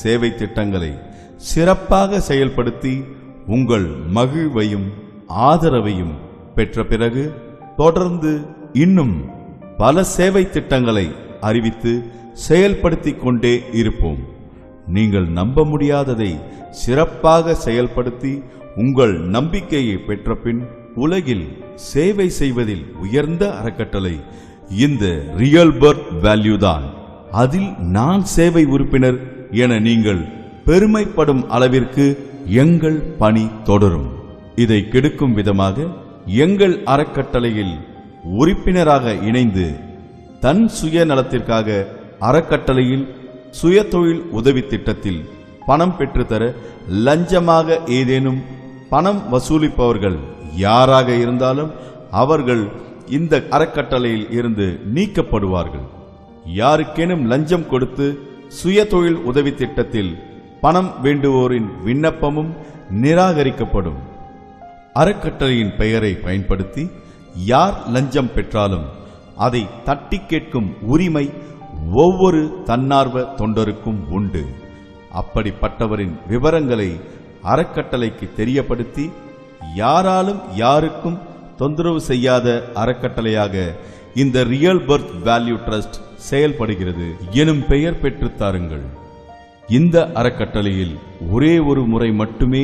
சேவை திட்டங்களை சிறப்பாக செயல்படுத்தி உங்கள் மகிழ்வையும் ஆதரவையும் பெற்ற பிறகு தொடர்ந்து இன்னும் பல சேவை திட்டங்களை அறிவித்து செயல்படுத்திக் கொண்டே இருப்போம். நீங்கள் நம்ப முடியாததை சிறப்பாக செயல்படுத்தி உங்கள் நம்பிக்கையை பெற்ற பின் உலகில் சேவை செய்வதில் உயர்ந்த அறக்கட்டளை இந்த ரியல் பர்த் வேல்யூ தான். அதில் நான் சேவை உறுப்பினர் என நீங்கள் பெருமைப்படும் அளவிற்கு எங்கள் பணி தொடரும். இதை கெடுக்கும் விதமாக எங்கள் அறக்கட்டளையில் உறுப்பினராக இணைந்து தன் சுயநலத்திற்காக அறக்கட்டளையில் சுயதொழில் உதவி திட்டத்தில் பணம் பெற்றுத்தர லஞ்சமாக ஏதேனும் பணம் வசூலிப்பவர்கள் யாராக இருந்தாலும் அவர்கள் இந்த அறக்கட்டளையில் இருந்து நீக்கப்படுவார்கள். யாருக்கேனும் லஞ்சம் கொடுத்து சுயதொழில் உதவி திட்டத்தில் பணம் வேண்டுவோரின் விண்ணப்பமும் நிராகரிக்கப்படும். அறக்கட்டளையின் பெயரை பயன்படுத்தி யார் லஞ்சம் பெற்றாலும் அதை தட்டி கேட்கும் உரிமை ஒவ்வொரு தன்னார்வ தொண்டருக்கும் உண்டு. அப்படிப்பட்டவரின் விவரங்களை அறக்கட்டளைக்கு தெரியப்படுத்தி யாராலும் யாருக்கும் தொந்தரவு செய்யாத அறக்கட்டளையாக இந்த ரியல் பர்த் வேல்யூ ட்ரஸ்ட் செயல்படுகிறது எனும் பெயர் பெற்று தாருங்கள். இந்த அறக்கட்டளையில் ஒரே ஒரு முறை மட்டுமே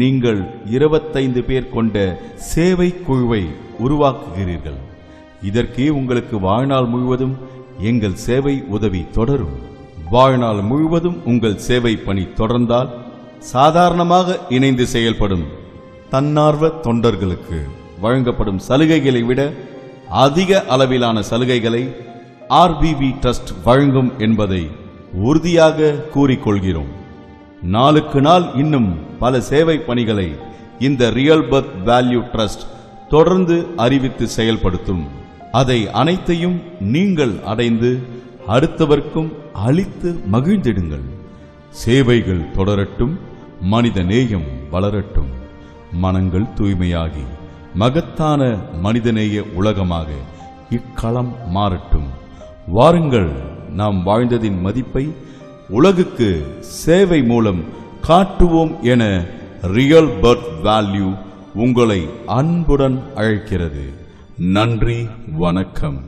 நீங்கள் 25 பேர் கொண்ட சேவை குழுவை உருவாக்குகிறீர்கள். இதற்கே உங்களுக்கு வாழ்நாள் முழுவதும் எங்கள் சேவை உதவி தொடரும். வாழ்நாள் முழுவதும் உங்கள் சேவை பணி தொடர்ந்தால் சாதாரணமாக இணைந்து செயல்படும் தன்னார்வ தொண்டர்களுக்கு வழங்கப்படும் சலுகைகளை விட அதிக அளவிலான சலுகைகளை ஆர்பிவி ட்ரஸ்ட் வழங்கும் என்பதை உறுதியாக கூறிக்கொள்கிறோம். நாளுக்கு நாள் இன்னும் பல சேவை பணிகளை இந்த ரியல் பர்த் வேல்யூ ட்ரஸ்ட் தொடர்ந்து அறிவித்து செயல்படுத்தும். அதை அனைத்தையும் நீங்கள் அடைந்து அடுத்தவர்க்கும் அளித்து மகிழ்ந்திடுங்கள். சேவைகள் தொடரட்டும், மனித நேயம் வளரட்டும், மனங்கள் தூய்மையாகி மகத்தான மனிதநேய உலகமாக இக்களம் மாறட்டும். வாருங்கள், நாம் வாழ்ந்ததின் மதிப்பை உலகுக்கு சேவை மூலம் காட்டுவோம் என ரியல் பர்த் வேல்யூ உங்களை அன்புடன் அழைக்கிறது. நன்றி, வணக்கம்.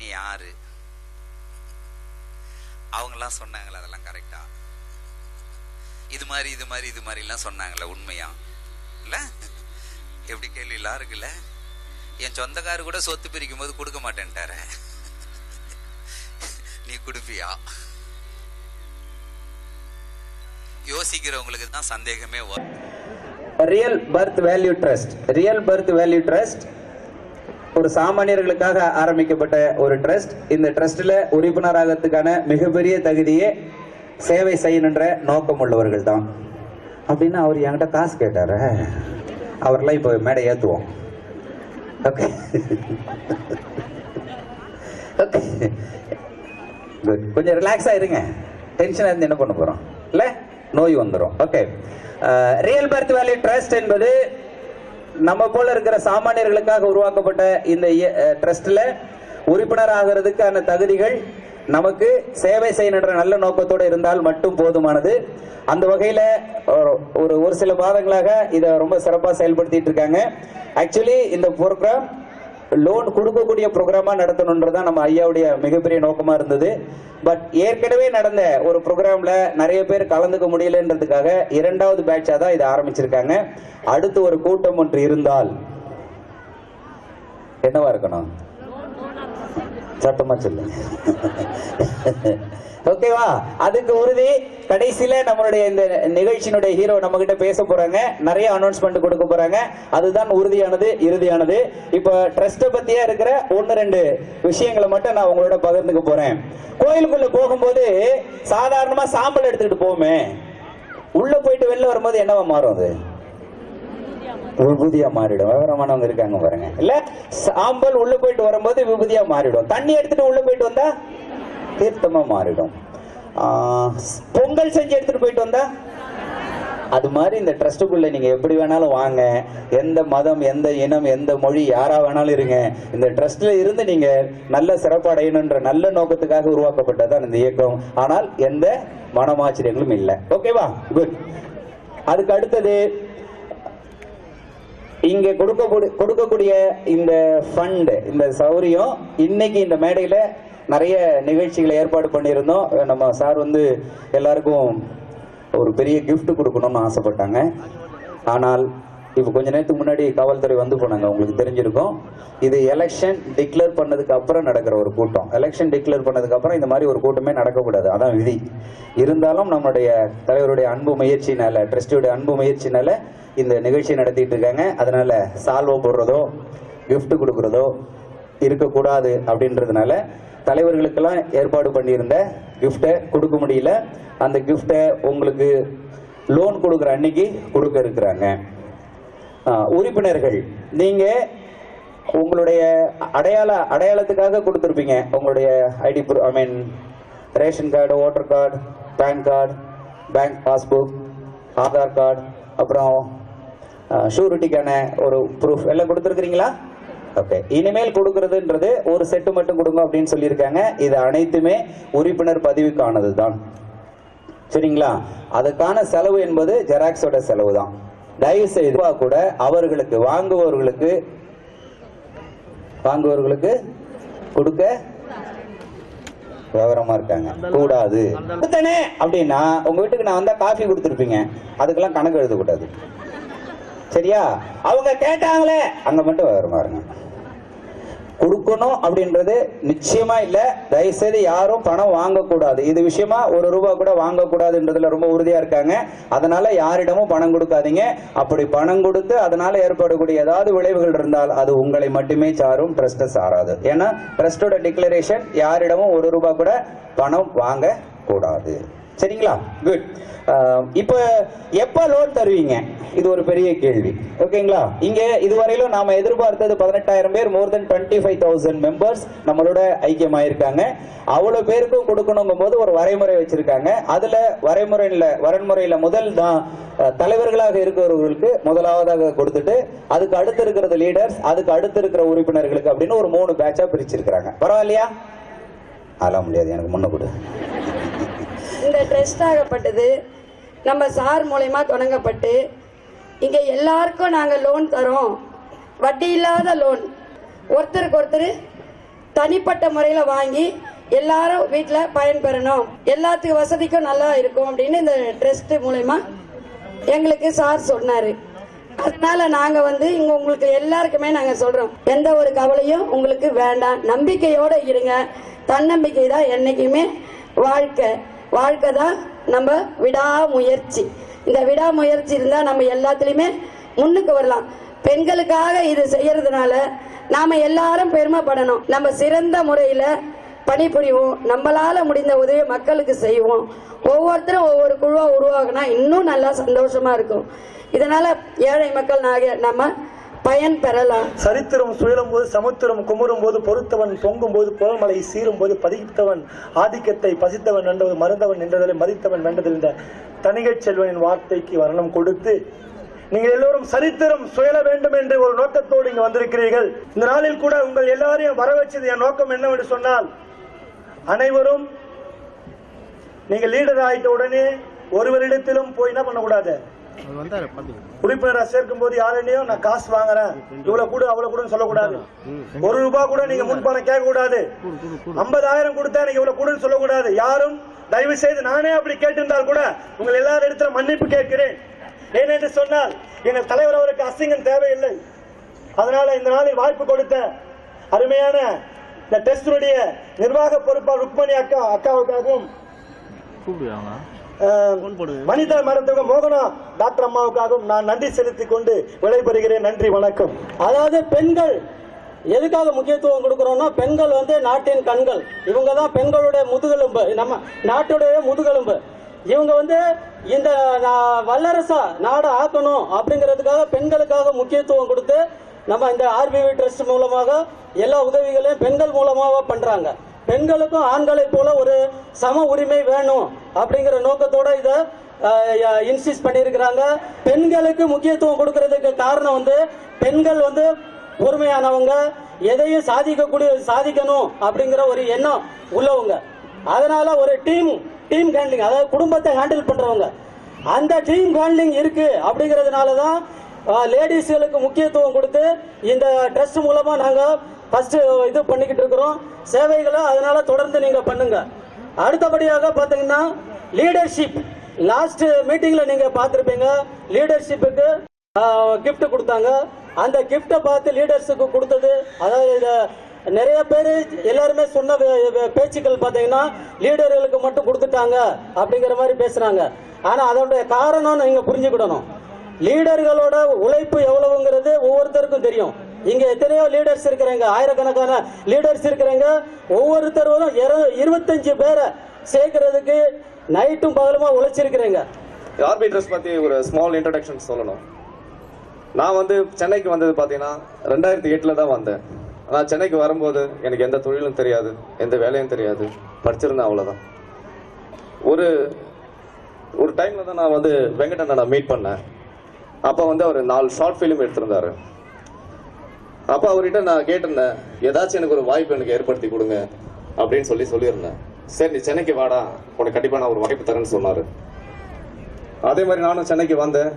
நீ யாரு? அவங்கெல்லாம் சொன்னாங்களே அதெல்லாம் கரெக்டா? இது மாதிரிலாம் சொன்னாங்களே உண்மையா இல்ல? எப்படி கேள்வி எல்லாம் இருக்குல்ல? என் சொந்தக்காரு கூட சொத்து பிரிக்கும் போது கொடுக்க மாட்டேன்ட்டார, நீ கொடுப்பியா? யோசிக்கிறவங்களுக்கு தான் சந்தேகமே வரும். ரியல் பர்த் வேல்யூ ட்ரஸ்ட் ஒரு சாமானியர்களுக்காக ஆரம்பிக்கப்பட்ட ஒரு ட்ரஸ்ட். இந்த ட்ரஸ்ட்ல உறுப்பினராகிறதுக்கான மிகப்பெரிய தகுதியே சேவை செய்யணுன்ற நோக்கம் உள்ளவர்கள் தான். அப்படின்னு அவர் என்கிட்ட காசு கேட்டாரு. அவரெல்லாம் இப்போ மேடை ஏத்துவோம். ஓகே ஓகே, கொஞ்சம் ரிலாக்ஸா இருங்க. டென்ஷனா இருந்து என்ன பண்ண போறோம் இல்ல? நோய் வந்துடும். Okay, real birth value trust என்பது நம்ம போல இருக்கிற சாமானியர்களுக்காக உருவாக்கப்பட்ட இந்த ட்ரஸ்ட்ல உறுப்பினர் ஆகிறதுக்கான தகுதிகள் நமக்கு சேவை செய்யணுன்ற நல்ல நோக்கத்தோடு இருந்தால் மட்டும் போதுமானது. அந்த வகையில ஒரு சில மாதங்களாக இதை ரொம்ப சிறப்பாக செயல்படுத்திட்டு இருக்காங்க. ஆக்சுவலி இந்த ப்ரோக்ராம் லோன் கொடுக்கக்கூடிய ப்ரோக்ராமா நடத்தணுன்றதான் நம்ம ஐயாவுடைய மிகப்பெரிய நோக்கமா இருந்தது. பட் ஏற்கனவே நடந்த ஒரு ப்ரோக்ராம்ல நிறைய பேர் கலந்துக்க முடியலன்றதுக்காக இரண்டாவது பேட்சா தான் இதை ஆரம்பிச்சிருக்காங்க. அடுத்து ஒரு கூட்டம் ஒன்று இருந்தால் என்னவா இருக்கணும்? சட்டமா சொல்லுங்க. ஓகேவா? அதுக்கு உறுதி கடைசியில நம்மளுடைய இந்த நிகழ்ச்சியினுடைய ஹீரோ நம்ம கிட்ட பேச போறாங்க, நிறைய அனௌன்ஸ்மெண்ட் கொடுக்க போறாங்க. அதுதான் உறுதியானது, இறுதியானது. இப்ப ட்ரஸ்ட பத்தியே இருக்கிற 1-2 விஷயங்களை மட்டும் நான் உங்களோட பகிர்ந்துக்க போறேன். கோயிலுக்குள்ள போகும்போது சாதாரணமா சாம்பல் எடுத்துக்கிட்டு போமே, உள்ள போயிட்டு வெளில வரும்போது என்னவா மாறும்? அது விபூதியா மாறிடும். விவரமானவங்க இருக்காங்க பாருங்க இல்ல? சாம்பல் உள்ள போயிட்டு வரும்போது விபூதியா மாறிடும். தண்ணி எடுத்துட்டு உள்ள போயிட்டு வந்தா தீர்த்தமா மாறிடும். பொங்கல் செஞ்சு எடுத்துட்டு போயிட்டு வந்தா அது மாதிரி இந்த ட்ரஸ்டுக்குள்ள நீங்க எப்படி வேணாலும் வாங்க, எந்த மதம், எந்த இனம், எந்த மொழி, யாரா வேணாலும் இருங்க. இந்த ட்ரஸ்ட்ல இருந்து நீங்க நல்ல சிறப்படையணுன்ற நல்ல நோக்கத்துக்காக உருவாக்கப்பட்டதான் இந்த இயக்கம். ஆனால் எந்த மனமாச்சரியங்களும் இல்லை. ஓகேவா? குட். அதுக்கு அடுத்தது இங்க கொடுக்கக்கூடிய இந்த ஃபண்ட், இந்த சௌரியம், இன்னைக்கு இந்த மேடையில நிறைய நிகழ்ச்சிகளை ஏற்பாடு பண்ணியிருந்தோம். நம்ம சார் எல்லாருக்கும் ஒரு பெரிய கிஃப்ட் கொடுக்கணும்னு ஆசைப்பட்டாங்க. ஆனால் இப்போ கொஞ்ச நேரத்துக்கு முன்னாடி காவல்துறை போனாங்க, உங்களுக்கு தெரிஞ்சிருக்கும். இது எலெக்ஷன் டிக்ளேர் பண்ணதுக்கு அப்புறம் நடக்கிற ஒரு கூட்டம். எலெக்ஷன் டிக்ளேர் பண்ணதுக்கு அப்புறம் இந்த மாதிரி ஒரு கூட்டமே நடக்கக்கூடாது, அதான் விதி. இருந்தாலும் நம்மளுடைய தலைவருடைய அன்பு முயற்சினால, ட்ரஸ்டியோட அன்பு முயற்சினால இந்த நிகழ்ச்சி நடத்திட்டு இருக்காங்க. அதனால சால்வோ போடுறதோ கிஃப்ட் கொடுக்கறதோ இருக்கக்கூடாது அப்படின்றதுனால தலைவர்களுக்கெல்லாம் ஏற்பாடு பண்ணியிருந்த கிஃப்டை கொடுக்க முடியல. அந்த கிஃப்டை உங்களுக்கு லோன் கொடுக்குற அன்னைக்கு கொடுக்க இருக்கிறாங்க. உறுப்பினர்கள் நீங்க உங்களுடைய அடையாளத்துக்காக கொடுத்துருப்பீங்க. உங்களுடைய ID, ration card, voter card, PAN card, bank passbook, Aadhaar card, அப்புறம் ஷூரிட்டிக்கான ஒரு ப்ரூஃப் எல்லாம் கொடுத்துருக்கீங்களா? ஓகே. இனிமேல் கொடுக்கறதுன்றது ஒரு செட்டு மட்டும் கொடுங்க அப்படின்னு சொல்லியிருக்காங்க. இது அனைத்துமே உறுப்பினர் பதிவுக்கானது தான். சரிங்களா? அதுக்கான செலவு என்பது ஜெராக்ஸோட செலவு தான். தயவு செய்து கூட அவர்களுக்கு வாங்குவவர்களுக்கு கொடுக்க விவரமா இருக்காங்க கூடாது. அப்படின்னா உங்க வீட்டுக்கு நான் வந்தா காஃபி கொடுத்துருப்பீங்க, அதுக்கெல்லாம் கணக்கு எழுதக்கூடாது. சரியா? அவங்க கேட்டாங்களே அங்க மட்டும் விவரமா இருங்க. கொடுக்கணும் அப்படின்றது நிச்சயமா இல்ல. தயவுசெய்து யாரும் பணம் வாங்கக்கூடாது. இது விஷயமா ₹1 கூட வாங்கக்கூடாதுன்றதுல ரொம்ப உறுதியா இருக்காங்க. அதனால யாரிடமும் பணம் கொடுக்காதீங்க. அப்படி பணம் கொடுத்து அதனால ஏற்படக்கூடிய ஏதாவது விளைவுகள் இருந்தால் அது உங்களை மட்டுமே சாரும், ட்ரஸ்ட சாராது. ஏன்னா ட்ரஸ்டோட டிக்ளரேஷன் யாரிடமும் ₹1 கூட பணம் வாங்க கூடாது. சரிங்களா? குட். இப்ப எப்ப லோன் தருவீங்க? இது ஒரு பெரிய கேள்வி. ஓகேங்களா? இங்க இதுவரையிலும் நாம எதிர்பார்த்தது 18,000 பேர், more than 25,000 மெம்பர்ஸ் நம்மளோட ஐக்கியமாயிருக்காங்க. அவ்வளவு பேருக்கும் கொடுக்கணுங்கும் போது ஒரு வரைமுறை வச்சிருக்காங்க. அதுல வரன்முறையில முதல் தான் தலைவர்களாக இருக்கிறவர்களுக்கு முதலாவதாக கொடுத்துட்டு அதுக்கு அடுத்து இருக்கிறது லீடர்ஸ், அதுக்கு அடுத்து இருக்கிற உறுப்பினர்களுக்கு அப்படின்னு ஒரு 3 பேட்சா பிரிச்சிருக்காங்க. பரவாயில்லையா? அதெல்லாம் முடியாது, எனக்கு முன்ன கொடு. இந்த ட்ரஸ்ட் ஆகப்பட்டது நம்ம சார் மூலமா தொடங்கப்பட்டு இங்க எல்லாருக்கும் நாங்க லோன் தரோம். வட்டி இல்லாத லோன், ஒருத்தருக்கு ஒருத்தர் தனிப்பட்ட முறையில் வாங்கி எல்லாரும் வீட்டில் பயன்பெறணும், எல்லாத்துக்கும் வசதிக்கும் நல்லா இருக்கும் அப்படின்னு இந்த ட்ரஸ்ட் மூலமா எங்களுக்கு சார் சொன்னார். அதனால நாங்கள் இங்கே உங்களுக்கு எல்லாருக்குமே நாங்கள் சொல்கிறோம், எந்த ஒரு கவலையும் உங்களுக்கு வேண்டாம், நம்பிக்கையோடு இருங்க. தன்னம்பிக்கை தான் என்றைக்குமே வாழ்க்கை. வாழ்க்கை தான் நம்ம விடாமுயற்சி. இந்த விடாமுயற்சி இருந்தால் நம்ம எல்லாத்துலேயுமே முன்னுக்கு வரலாம். பெண்களுக்காக இது செய்யறதுனால நாம எல்லாரும் பெருமைப்படணும். நம்ம சிறந்த முறையில் பணிபுரிவோம், நம்மளால முடிந்த உதவி மக்களுக்கு செய்வோம். ஒவ்வொருத்தரும் ஒவ்வொரு குழுவா உருவாகினா இன்னும் நல்லா சந்தோஷமா இருக்கும். இதனால ஏழை மக்கள் நம்ம பயன் பெறலாம். சரித்திரம் சுழலும் போது சமுத்திரம் குமுறும் போது பொறுத்தவன் பொங்கும் போது புகழ்மலை சீரும் போது பதித்தவன் ஆதிக்கத்தை பசித்தவன் வென்றது மருந்தவன் நின்றதில் மதித்தவன் வென்றதில் இந்த தணிகைச் செல்வனின் வார்த்தைக்கு வர்ணம் கொடுத்து நீங்கள் எல்லோரும் சரித்திரம் சுழல வேண்டும் என்று ஒரு நோக்கத்தோடு இங்கு வந்திருக்கிறீர்கள். இந்த நாளில் கூட உங்கள் எல்லாரையும் வர வச்சது என் நோக்கம் என்னவென்று சொன்னால், அனைவரும் நீங்கள் லீடர் ஆயிட்ட உடனே ஒருவரிடத்திலும் போய் என்ன பண்ணக்கூடாது, உறுப்பினராக சேர்க்கும் போது யாரையும் நான் காசு வாங்குறேன் இவ்வளவு கூட அவ்வளவு கூட சொல்லக்கூடாது. ₹1 கூட நீங்க முன்பணம் கேட்க கூடாது. 50,000 கொடுத்தா நீங்க இவ்வளவு கூட சொல்லக்கூடாது. யாரும் தயவு செய்து, நானே அப்படி கேட்டிருந்தால் கூட உங்கள் எல்லாரும் இடத்துல மன்னிப்பு கேட்கிறேன். ஏனென்று சொன்னால் எங்கள் தலைவர் அவருக்கு அசிங்கம் தேவையில்லை. அதனால இந்த நாளில் வாய்ப்பு கொடுத்த அருமையான இந்த டெஸ்டுடைய நிர்வாக பொறுப்பாளர் ருக்மணி அக்காவுக்காகவும் வனிதா மேடத்துக்கும் மோகனா டாக்டர் அம்மாவுக்காகவும் நான் நன்றி செலுத்திக் கொண்டு விடைபெறுகிறேன். நன்றி, வணக்கம். அதாவது பெண்கள் எதுக்காக முக்கியத்துவம் கொடுக்கிறோம்னா, பெண்கள் நாட்டின் கண்கள். இவங்க தான் பெண்களுடைய முதுகெலும்பு, நம்ம நாட்டுடைய முதுகெலும்பு. இவங்க இந்த வல்லரசா நாடு ஆக்கணும் அப்படிங்கிறதுக்காக பெண்களுக்காக முக்கியத்துவம் கொடுத்து நம்ம இந்த ஆர்பிவி ட்ரஸ்ட் மூலமாக எல்லா உதவிகளையும் பெண்கள் மூலமாக பண்றாங்க. பெண்களுக்கும் ஆண்களை போல ஒரு சம உரிமை வேணும் அப்படிங்கிற நோக்கத்தோட இதை இன்சிஸ்ட் பண்ணியிருக்கிறாங்க. பெண்களுக்கு முக்கியத்துவம் கொடுக்கறதுக்கு காரணம் பெண்கள் பொறுமையானவங்க, எதையும் சாதிக்கணும் அப்படிங்கிற ஒரு எண்ணம் உள்ளவங்க. அதனால ஒரு டீம் ஹேண்ட்லிங், அதாவது குடும்பத்தை ஹேண்டில் பண்றவங்க, அந்த டீம் ஹேண்ட்லிங் இருக்கு. அப்படிங்கிறதுனால தான் லேடிஸ்களுக்கு முக்கியத்துவம் கொடுத்து இந்த ட்ரஸ்ட் மூலமா நாங்க ஃபர்ஸ்ட் இது பண்ணிக்கிட்டு இருக்கிறோம் சேவைகளை. அதனால தொடர்ந்து நீங்க பண்ணுங்க. அடுத்தபடியாக பாத்தீங்கன்னா லீடர்ஷிப், லாஸ்ட் மீட்டிங்ல நீங்க பார்த்திருப்பீங்க, லீடர்ஷிப்புக்கு கிஃப்ட் கொடுத்தாங்க. அந்த கிஃப்டை பார்த்து லீடர்ஸுக்கு கொடுத்தது, அதாவது நிறைய பேர் எல்லாருமே சொன்ன பேச்சுக்கள் பாத்தீங்கன்னா லீடர்களுக்கு மட்டும் கொடுத்துட்டாங்க அப்படிங்கிற மாதிரி பேசுறாங்க. ஆனா அதோடைய காரணம் நீங்க புரிஞ்சுக்கிடணும். லீடர்களோட உழைப்பு எவ்வளவுங்கிறது ஒவ்வொருத்தருக்கும் தெரியும். இங்க எத்தனையோ லீடர்ஸ் இருக்கிறாங்க, ஆயிரக்கணக்கான லீடர்ஸ் இருக்கிறாங்க. ஒவ்வொருத்தரும் 25 பேரை சேர்க்கறதுக்கு நைட்டும் பகலுமா உழைச்சிருக்கிறீங்க. ஆர்பி ட்ரஸ்ட் பத்தி ஒரு ஸ்மால் இன்ட்ரோடக்ஷன் சொல்லணும். நான் சென்னைக்கு வந்தது பாத்தீங்கன்னா 2008 தான் வந்தேன். நான் சென்னைக்கு வரும்போது எனக்கு எந்த தொழிலும் தெரியாது, எந்த வேலையும் தெரியாது, படிச்சிருந்தேன், அவ்வளவுதான். ஒரு டைம்ல தான் நான் வெங்கடண்ணனை மீட் பண்ணேன். அப்ப அவர் 4 ஷார்ட் ஃபிலிம் எடுத்திருந்தாரு. அப்ப அவர்கிட்ட நான் கேட்டிருந்தேன், ஏதாச்சும் எனக்கு ஒரு வாய்ப்பு எனக்கு ஏற்படுத்தி கொடுங்க அப்படின்னு சொல்லியிருந்தேன். சரி, நீ சென்னைக்கு வாடா, உனக்கு கண்டிப்பா நான் ஒரு வாய்ப்பு தரேன்னு சொன்னாரு. அதே மாதிரி நானும் சென்னைக்கு வந்தேன்.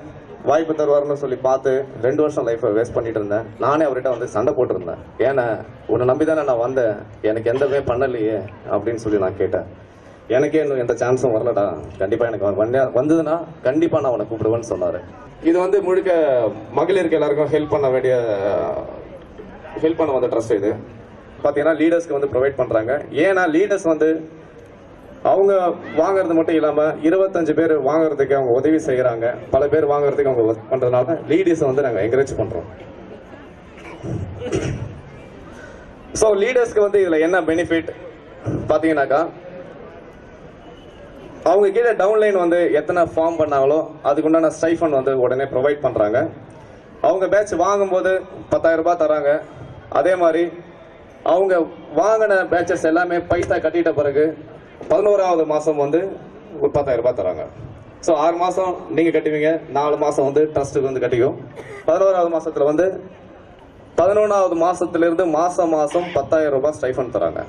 வாய்ப்பு தருவாருன்னு சொல்லி பார்த்து 2 வருஷம் லைஃப்பை வேஸ்ட் பண்ணிட்டு இருந்தேன். நானே அவர்கிட்ட சண்டை போட்டிருந்தேன். ஏன்னா உன்னை நம்பி தானே நான் வந்தேன், எனக்கு எந்தவே பண்ணலையே அப்படின்னு சொல்லி நான் கேட்டேன். எனக்கே இன்னும் எந்த சான்ஸும் வரலடா, கண்டிப்பா எனக்கு வந்ததுன்னா கண்டிப்பா நான் உன்னை கூப்பிடுவேன்னு சொன்னாரு. இது முழுக்க மகளிருக்கு எல்லாருக்கும் ஹெல்ப் பண்ண வந்த ட்ரஸ்ட். இது பாத்தீங்கன்னா லீடர்ஸ்க்கு ப்ரொவைட் பண்றாங்க. ஏன்னா லீடர்ஸ் அவங்க வாங்கறது மட்டும் இல்லாம 25 பேர் வாங்குறதுக்கு அவங்க உதவி செய்யறாங்க. பல பேர் வாங்குறதுக்கு அவங்க பண்றதுனால லீடர்ஸ் நாங்க என்கரேஜ் பண்றோம். சோ லீடர்ஸ்க்கு இதுல என்ன பெனிஃபிட் பாத்தீங்கன்னாக்கா, அவங்க கீழே டவுன்லைன் எத்தனை ஃபார்ம் பண்ணாங்களோ அதுக்குண்டான ஸ்டைஃபண்ட் உடனே ப்ரொவைட் பண்றாங்க. அவங்க பேட்ச் வாங்கும்போது 10,000 ரூபாய் தராங்க. அதே மாதிரி அவங்க வாங்கின பேட்சஸ் எல்லாமே பைசா கட்டிட்ட பிறகு 11வது மாசம் ஒரு 10,000 ரூபாய் தராங்க. ஸோ 6 மாசம் நீங்க கட்டுவீங்க, 4 மாசம் ட்ரஸ்ட்டுக்கு கட்டிக்கும். 11வது மாசத்துல 11வது மாசத்துல இருந்து மாசம் 10,000 ரூபாய் ஸ்டைஃபண்ட் தராங்க.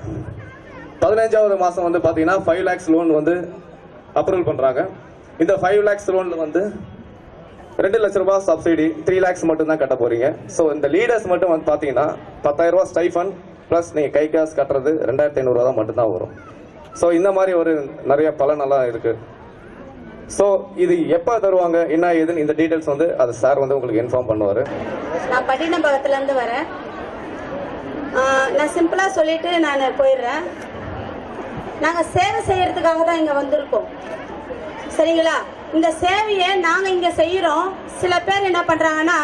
15வது மாசம் பாத்தீங்கன்னா 5 lakhs லோன் அப்ரூவல் பண்றாங்க. இந்த 5 lakhs லோன்ல 2 லட்சம் ரூபாய் சப்சிடி, 3 lakhs மட்டும் தான் கட்ட போறீங்க. ஸோ இந்த லீடர்ஸ் மட்டும் பாத்தீங்கன்னா 10,000 ரூபாய் ஸ்டைஃபண்ட், ப்ளஸ் நீங்கள் கை காசு கட்டுறது 2500 தான் மட்டும்தான் வரும். ஸோ இந்த மாதிரி ஒரு நிறைய பலனெல்லாம் இருக்குது. ஸோ இது எப்போ தருவாங்க என்ன ஏதுன்னு இந்த டீட்டெயில்ஸ் வந்து அது சார் வந்து உங்களுக்கு இன்ஃபார்ம் பண்ணுவார். நான் பட்டினப்பாக்கத்துலேருந்து வரேன். நான் சிம்பிளாக சொல்லிட்டு நான் போயிடுறேன். நாங்கள் சேவை செய்யறதுக்காக தான் இங்கே வந்திருக்கோம், சரிங்களா? இந்த சேவையை நாங்கள் இங்கே செய்கிறோம். சில பேர் என்ன பண்ணுறாங்கன்னா,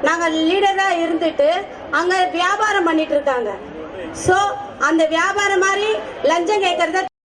நாங்கள் லீடராக இருந்துட்டு அங்கே வியாபாரம் பண்ணிட்டு இருக்காங்க. ஸோ அந்த வியாபாரம் மாதிரி லஞ்சம் கேட்கறத